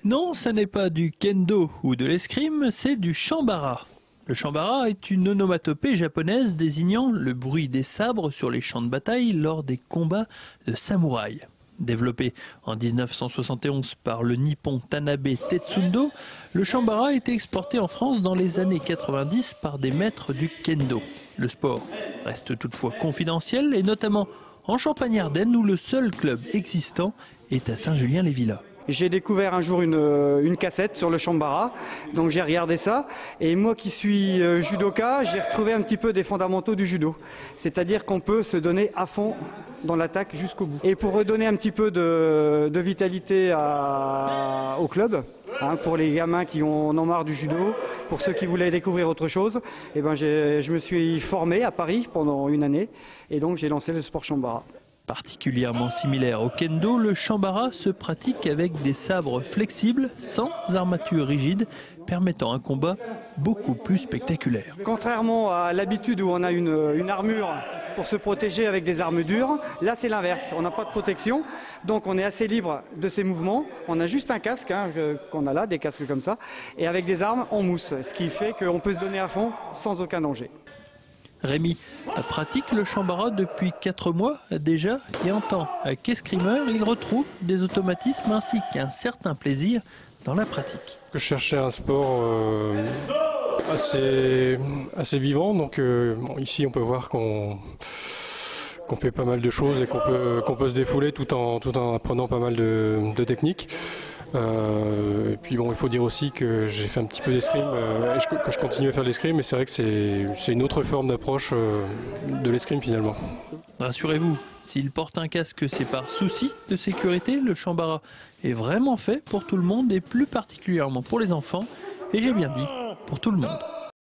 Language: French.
Non, ce n'est pas du kendo ou de l'escrime, c'est du chambara. Le chambara est une onomatopée japonaise désignant le bruit des sabres sur les champs de bataille lors des combats de samouraïs. Développé en 1971 par le nippon Tanabe Tetsundo, le chambara a été exporté en France dans les années 90 par des maîtres du kendo. Le sport reste toutefois confidentiel et notamment en Champagne-Ardenne où le seul club existant est à Saint-Julien-les-Villas. J'ai découvert un jour une cassette sur le chambara, donc j'ai regardé ça. Et moi qui suis judoka, j'ai retrouvé un petit peu des fondamentaux du judo. C'est-à-dire qu'on peut se donner à fond dans l'attaque jusqu'au bout. Et pour redonner un petit peu de vitalité au club, pour les gamins qui en ont marre du judo, pour ceux qui voulaient découvrir autre chose, eh ben je me suis formé à Paris pendant une année et donc j'ai lancé le sport chambara. Particulièrement similaire au kendo, le chambara se pratique avec des sabres flexibles, sans armature rigide, permettant un combat beaucoup plus spectaculaire. Contrairement à l'habitude où on a une armure pour se protéger avec des armes dures, là c'est l'inverse, on n'a pas de protection, donc on est assez libre de ses mouvements, on a juste un casque qu'on a là, des casques comme ça, et avec des armes en mousse, ce qui fait qu'on peut se donner à fond sans aucun danger. Rémi pratique le chambara depuis 4 mois déjà et en tant qu'escrimeur, il retrouve des automatismes ainsi qu'un certain plaisir dans la pratique. Je cherchais un sport assez vivant, donc ici on peut voir qu'on fait pas mal de choses et qu'on peut se défouler tout en apprenant pas mal de techniques. Et puis bon, il faut dire aussi que j'ai fait un petit peu d'escrime, que je continue à faire de l'escrime, mais c'est vrai que c'est une autre forme d'approche de l'escrime finalement. Rassurez-vous, s'il porte un casque, c'est par souci de sécurité. Le chambara est vraiment fait pour tout le monde et plus particulièrement pour les enfants. Et j'ai bien dit, pour tout le monde.